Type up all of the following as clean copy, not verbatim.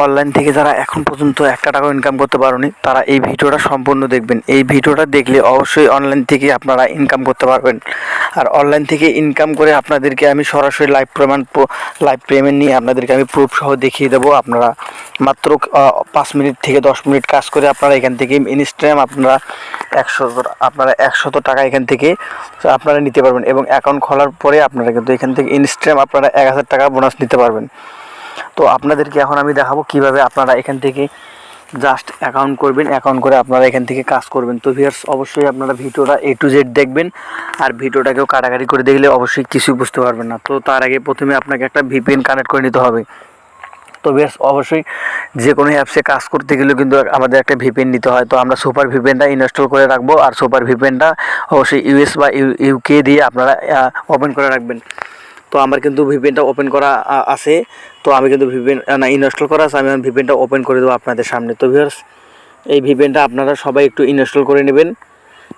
Online থেকে যারা এখন পর্যন্ত একটা টাকা ইনকাম করতে পারেনি তারা এই ভিডিওটা সম্পূর্ণ দেখবেন। এই ভিডিওটা দেখলে অবশ্যই অনলাইন থেকে আপনারা ইনকাম করতে পারবেন। আর অনলাইন থেকে ইনকাম করে আপনাদেরকে আমি সরাসরি লাইভ পেমেন্ট নিয়ে আপনাদেরকে আমি প্রুফ সহ দেখিয়ে দেবো। আপনারা মাত্র 5 মিনিট থেকে 10 মিনিট কাজ করে আপনারা এখান থেকে ইনস্ট্যান্ট আপনারা 100 টাকা এখান থেকে আপনারা নিতে পারবেন। এবং অ্যাকাউন্ট খোলার পরে আপনারা কিন্তু এখান থেকে ইনস্ট্যান্ট আপনারা 1000 টাকা বোনাস নিতে পারবেন। তো আপনাদেরকে এখন আমি দেখাবো কিভাবে আপনারা এখান থেকে জাস্ট অ্যাকাউন্ট করবেন, অ্যাকাউন্ট করে আপনারা এখান থেকে কাজ করবেন। তো ভিউয়ার্স অবশ্যই আপনারা ভিডিওটা A to Z দেখবেন। আর ভিডিওটাকেও কাটাকাটি করে দেখলে অবশ্যই কিছুই বুঝতে পারবেন না। তো তার আগে প্রথমে আপনাকে একটা VPN কানেক্ট করে নিতে হবে। তো ভিউয়ার্স অবশ্যই যে কোনো অ্যাপসে কাজ করতে গেলেও কিন্তু আমাদের একটা VPN নিতে হয়। তো আমরা সুপার VPNটা ইনস্টল করে রাখবো। আর সুপার VPNটা অবশ্যই US বা UK দিয়ে আপনারা ওপেন করে রাখবেন। তো আমার কিন্তু VPNটা ওপেন করা আছে। তো আমি কিন্তু ইনস্টল করা আছে, আমি VPNটা ওপেন করে দেবো আপনাদের সামনে। তো ভিউয়ার্স এই VPNটা আপনারা সবাই একটু ইনস্টল করে নেবেন।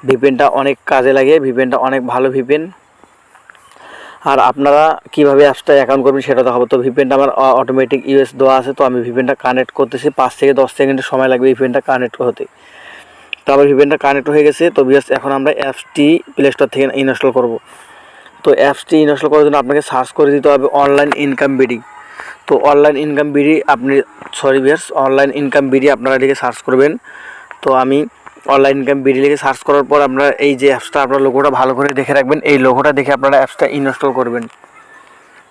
VPNটা অনেক কাজে লাগে, VPNটা অনেক ভালো VPN। আর আপনারা কীভাবে অ্যাপসটা অ্যাকাউন্ট করবেন সেটা দেখাবো। তো VPNটা আমার অটোমেটিক US দেওয়া আছে। তো আমি VPNটা কানেক্ট করতেছি, 5 থেকে 10 সেকেন্ডের সময় লাগবে VPNটা কানেক্ট হতে। তো আমার VPNটা কানেক্ট হয়ে গেছে। তো ভিউয়ার্স এখন আমরা অ্যাপসটি প্লে স্টোর থেকে ইনস্টল করব। তো অ্যাপসটি ইনস্টল করার জন্য আপনাকে সার্চ করে দিতে হবে অনলাইন ইনকাম বিডি। তো online income BD online income BD আপনারা লিখে সার্চ করবেন। তো আমি অনলাইন ইনকাম বিডি লিখে সার্চ করার পর আপনারা এই যে অ্যাপসটা, আপনার লোগোটা ভালো করে দেখে রাখবেন। এই লোগোটা দেখে আপনারা অ্যাপসটা ইনস্টল করবেন।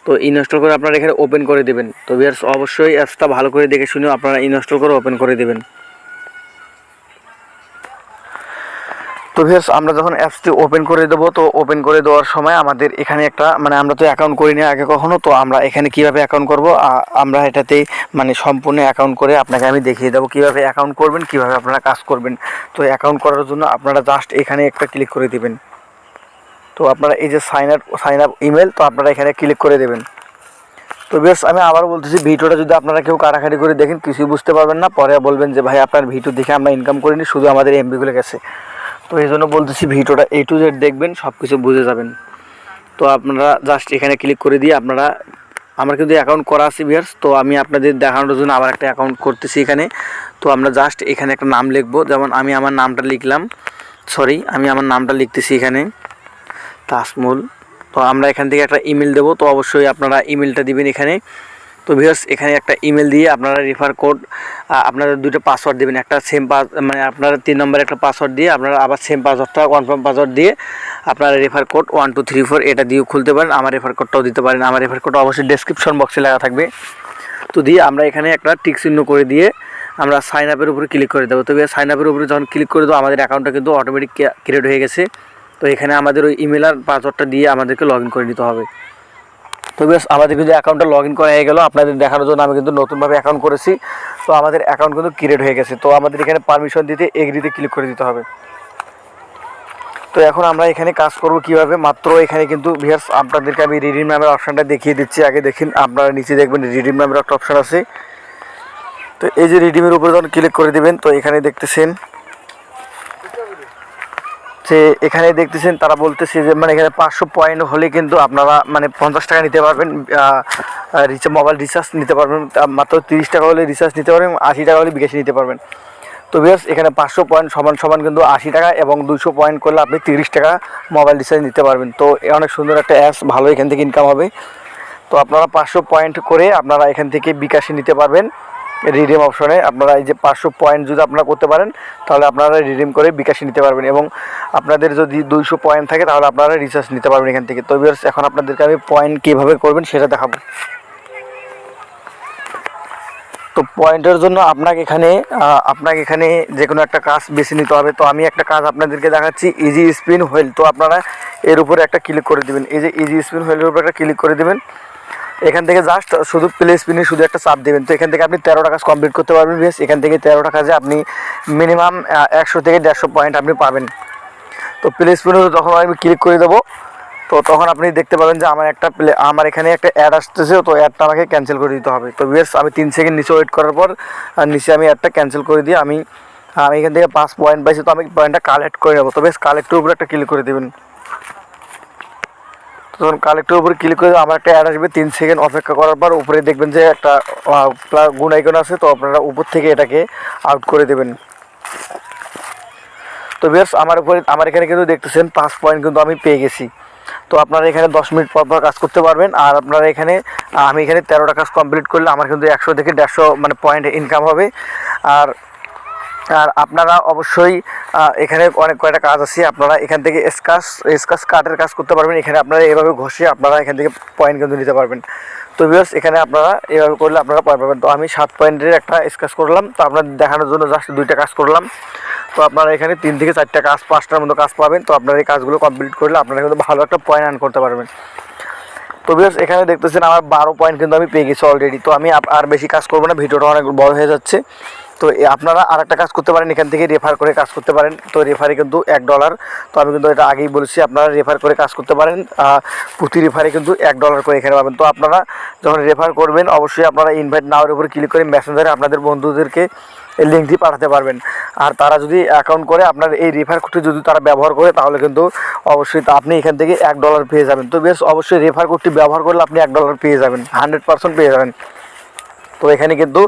তো ইনস্টল করে আপনারা এখানে ওপেন করে দেবেন। তো ভিউয়ার্স অবশ্যই অ্যাপসটা ভালো করে দেখে শুনে আপনারা ইনস্টল করে ওপেন করে দেবেন। তো ভিউয়ার্স আমরা যখন অ্যাপসটি ওপেন করে দেবো, তো ওপেন করে দেওয়ার সময় আমাদের এখানে একটা আমরা তো অ্যাকাউন্ট করিনি আগে কখনো। তো আমরা এখানে কিভাবে অ্যাকাউন্ট করব, আমরা এটাতে সম্পূর্ণ অ্যাকাউন্ট করে আপনাকে আমি দেখিয়ে দেবো কীভাবে অ্যাকাউন্ট করবেন, কীভাবে আপনারা কাজ করবেন। তো অ্যাকাউন্ট করার জন্য আপনারা জাস্ট এখানে একটা ক্লিক করে দেবেন। তো আপনারা এই যে সাইন আপ ইমেল, তো আপনারা এখানে ক্লিক করে দেবেন। তো ভিউয়ার্স আমি আবার বলতেছি, ভিডিওটা যদি আপনারা কেউ কাটাকাটি করে দেখেন কিছুই বুঝতে পারবেন না, পরে বলবেন যে ভাই আপনার ভিডিও দেখে আমরা ইনকাম করিনি, শুধু আমাদের এমবিগুলো গেছে। তো এই জন্য বলতেছি ভিডিওটা A to Z দেখবেন, সব কিছু বুঝে যাবেন। তো আপনারা জাস্ট এখানে ক্লিক করে দিয়ে আমার কিন্তু অ্যাকাউন্ট করা আছে ভিউয়ার্স। তো আমি আপনাদের দেখানোর জন্য আবার একটা অ্যাকাউন্ট করতেছি এখানে। তো আমরা জাস্ট এখানে একটা নাম লিখবো, যেমন আমি আমার নামটা লিখতেছি এখানে তাসমুল। তো আমরা এখান থেকে একটা ইমেল দেবো। তো অবশ্যই আপনারা ইমেলটা দিবেন এখানে। তো ভিউয়ার্স এখানে একটা ইমেল দিয়ে আপনারা রেফার কোড, আপনারা দুটো পাসওয়ার্ড দেবেন। একটা সেম আপনারা 3 নম্বরে একটা পাসওয়ার্ড দিয়ে আপনারা আবার সেম পাসওয়ার্ডটা কনফার্ম পাসওয়ার্ড দিয়ে আপনারা রেফার কোড 1234 এটা দিয়েও খুলতে পারেন। আমার রেফার কোডটাও দিতে পারেন। আমার রেফার কোডটা অবশ্যই ডেসক্রিপশন বক্সে লেখা থাকবে। তো দিয়ে আমরা এখানে একটা টিক চিহ্ন করে দিয়ে আমরা সাইন আপের উপরে ক্লিক করে দেবো। তো সাইন আপের উপরে যখন ক্লিক করে দেবো আমাদের অ্যাকাউন্টটা কিন্তু অটোমেটিক ক্রিয়েট হয়ে গেছে। তো এখানে আমাদের ওই ইমেল আর পাসওয়ার্ডটা দিয়ে আমাদেরকে লগ ইন করে নিতে হবে। তো বেশ আমাদের কিন্তু অ্যাকাউন্টটা লগ ইন করা হয়ে গেল। আপনাদের দেখানোর জন্য আমি কিন্তু নতুনভাবে অ্যাকাউন্ট করেছি। তো আমাদের অ্যাকাউন্ট কিন্তু ক্রিয়েট হয়ে গেছে। তো আমাদের এখানে পারমিশন দিতে এগ্রিতে ক্লিক করে দিতে হবে। তো এখন আমরা এখানে কাজ করব কিভাবে, মাত্র এখানে কিন্তু ভিউয়ার্স আপনাদেরকে আমি রিডিম নামের অপশানটা দেখিয়ে দিচ্ছি। আগে দেখেন, আপনারা নিচে দেখবেন রিডিম নামের একটা অপশান আছে। তো এই যে রিডিমের উপরে যখন ক্লিক করে দেবেন, তো এখানে দেখতেছেন যে তারা বলতেছে যে এখানে 500 পয়েন্ট হলে কিন্তু আপনারা 50 টাকা নিতে পারবেন, মোবাইল রিচার্জ নিতে পারবেন। মাত্র 30 টাকা হলে রিচার্জ নিতে পারবেন, 80 টাকা হলে বিকাশ নিতে পারবেন। তো ভিউয়ার্স এখানে 500 পয়েন্ট সমান কিন্তু 80 টাকা, এবং 200 পয়েন্ট করলে আপনি 30 টাকা মোবাইল রিচার্জ নিতে পারবেন। তো অনেক সুন্দর একটা অ্যাপস, ভালো এখান থেকে ইনকাম হবে। তো আপনারা 500 পয়েন্ট করে আপনারা এখান থেকে বিকাশে নিতে পারবেন। রিডিম অপশনে আপনারা এই যে 500 পয়েন্ট যদি আপনারা করতে পারেন তাহলে আপনারা রিডিম করে বিকাশে নিতে পারবেন, এবং আপনাদের যদি 200 পয়েন্ট থাকে তাহলে আপনারা রিচার্জ নিতে পারবেন এখান থেকে। তো ভিউয়ার্স এখন আপনাদেরকে আমি পয়েন্ট কীভাবে করবেন সেটা দেখাবো। তো পয়েন্টের জন্য আপনাকে এখানে যে কোনো একটা কাজ বেছে নিতে হবে। তো আমি একটা কাজ আপনাদেরকে দেখাচ্ছি, ইজি স্পিন হুইল। তো আপনারা এর উপরে একটা ক্লিক করে দেবেন। এই যে ইজি স্পিন হুইলের উপরে একটা ক্লিক করে দেবেন। এখান থেকে জাস্ট শুধু প্লে স্পিনে শুধু একটা চাপ দেবেন। তো এখান থেকে আপনি 13টা কাজ কমপ্লিট করতে পারবেন। বেশ এখান থেকে 13টা কাজে আপনি মিনিমাম 100 থেকে 150 পয়েন্ট আপনি পাবেন। তো প্লে স্পিনে যখন আমি ক্লিক করে দেবো, তো তখন আপনি দেখতে পাবেন যে আমার এখানে একটা অ্যাড আসতেছে। তো অ্যাডটা আমাকে ক্যান্সেল করে দিতে হবে। তো বেশ আমি 3 সেকেন্ড নিচে ওয়েট করার পর নিচে আমি অ্যাডটা ক্যান্সেল করে দিয়ে আমি এখান থেকে 5 পয়েন্ট পাইছি। তো আমি পয়েন্টটা কালেক্ট করে নেবো। তো বেশ কালেক্টের উপরে একটা ক্লিক করে দেবেন। তো তখন কালেক্টের উপরে ক্লিক করে আমার একটা অ্যাড আসবে, 3 সেকেন্ড অপেক্ষা করার পর উপরে দেখবেন যে একটা গুণ আইকন আছে, তো আপনারা উপর থেকে এটাকে আউট করে দেবেন। তো ভিউয়ার্স আমার এখানে কিন্তু দেখতেছেন 5 পয়েন্ট কিন্তু আমি পেয়ে গেছি। তো আপনারা এখানে 10 মিনিট পর পর কাজ করতে পারবেন। আর আপনারা এখানে আমি এখানে 13টা কাজ কমপ্লিট করলে আমার কিন্তু 100 থেকে 150 মানে পয়েন্ট ইনকাম হবে। আর আর আপনারা অবশ্যই এখানে অনেক কয়টা কাজ আছে, আপনারা এখান থেকে স্কাচ কাটের কাজ করতে পারবেন। এখানে আপনারা এভাবে ঘষে আপনারা এখান থেকে পয়েন্ট কিন্তু নিতে পারবেন। তো ভিউয়ার্স এখানে আপনারা এভাবে করলে আপনারা পয়েন্ট পাবেন। তো আমি 7 পয়েন্টের একটা স্কাচ করলাম, তো আপনাদের দেখানোর জন্য জাস্ট 2টা কাজ করলাম। তো আপনারা এখানে 3 থেকে 4টা কাজ 5টার মতো কাজ পাবেন। তো আপনারা এই কাজগুলো কমপ্লিট করলে আপনারা কিন্তু ভালো একটা পয়েন্ট আর্ন করতে পারবেন। তো ভিউয়ার্স এখানে দেখতেছেন আমার 12 পয়েন্ট কিন্তু আমি পেয়ে গেছি অলরেডি। তো আমি আর বেশি কাজ করবো না, ভিডিওটা অনেক বড় হয়ে যাচ্ছে। তো আপনারা আর একটা কাজ করতে পারেন, এখান থেকে রেফার করে কাজ করতে পারেন। তো রেফারে কিন্তু $1। তো আমি কিন্তু এটা আগেই বলেছি, আপনারা রেফার করে কাজ করতে পারেন। প্রতি রেফারে কিন্তু $1 করে এখানে পাবেন। তো আপনারা যখন রেফার করবেন অবশ্যই আপনারা ইনভাইট নাওয়ার উপর ক্লিক করে মেসেঞ্জারে আপনাদের বন্ধুদেরকে এই লিঙ্কটি পাঠাতে পারবেন। আর তারা যদি অ্যাকাউন্ট করে আপনার এই রেফার কোডটি যদি তারা ব্যবহার করে, তাহলে কিন্তু অবশ্যই আপনি এখান থেকে $1 পেয়ে যাবেন। তো বেশ অবশ্যই রেফার কোডটি ব্যবহার করলে আপনি $1 পেয়ে যাবেন, 100% পেয়ে যাবেন। তো এখানে কিন্তু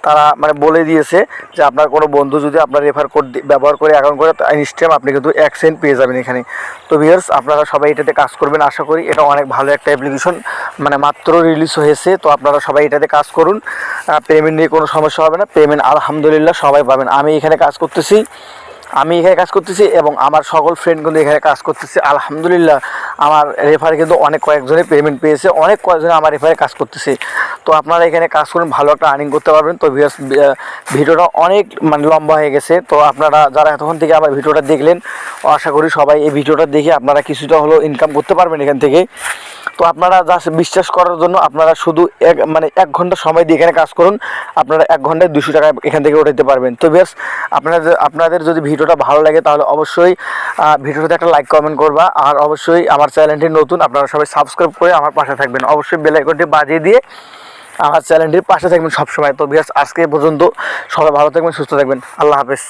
তারা মানে বলে দিয়েছে যে আপনার কোনো বন্ধু যদি আপনার রেফার কোড ব্যবহার করে অ্যাকাউন্ট করে, ইনস্ট্যান্ট আপনি কিন্তু 1 সেন্ট পেয়ে যাবেন এখানে। তো ভিউয়ার্স আপনারা সবাই এটাতে কাজ করবেন, আশা করি এটা অনেক ভালো একটা অ্যাপ্লিকেশন, মানে মাত্র রিলিজ হয়েছে। তো আপনারা সবাই এটাতে কাজ করুন, পেমেন্ট নিয়ে কোনো সমস্যা হবে না। পেমেন্ট আলহামদুলিল্লাহ সবাই পাবেন। আমি এখানে কাজ করতেছি এবং আমার সকল ফ্রেন্ড কিন্তু এখানে কাজ করতেছে আলহামদুলিল্লাহ। আমার রেফারে কিন্তু অনেক কয়েকজনে পেমেন্ট পেয়েছে, অনেক কয়েকজনে আমার রেফারে কাজ করতেছে। তো আপনারা এখানে কাজ করুন, ভালো একটা আর্নিং করতে পারবেন। তো ভিডিওটা অনেক মানে লম্বা হয়ে গেছে। তো আপনারা যারা এতক্ষণ থেকে আমার ভিডিওটা দেখলেন, আশা করি সবাই এই ভিডিওটা দেখে আপনারা কিছুটা হলেও ইনকাম করতে পারবেন এখান থেকে। তো আপনারা জাস্ট বিশ্বাস করার জন্য আপনারা শুধু 1 ঘন্টা সময় দিয়ে এখানে কাজ করুন, আপনারা 1 ঘন্টায় 200 টাকা এখান থেকে উঠাতে পারবেন। তো বেশ আপনাদের যদি ভিডিওটা ভালো লাগে তাহলে অবশ্যই ভিডিওটাতে একটা লাইক কমেন্ট করবা। আর অবশ্যই আমার চ্যানেলটি নতুন, আপনারা সবাই সাবস্ক্রাইব করে আমার পাশে থাকবেন। অবশ্যই বেল আইকনটি বাজিয়ে দিয়ে আমার চ্যানেলটির পাশে থাকবেন সবসময়। তো বেশ আজকে পর্যন্ত সবাই ভালো থাকবেন, সুস্থ থাকবেন, আল্লাহ হাফেজ।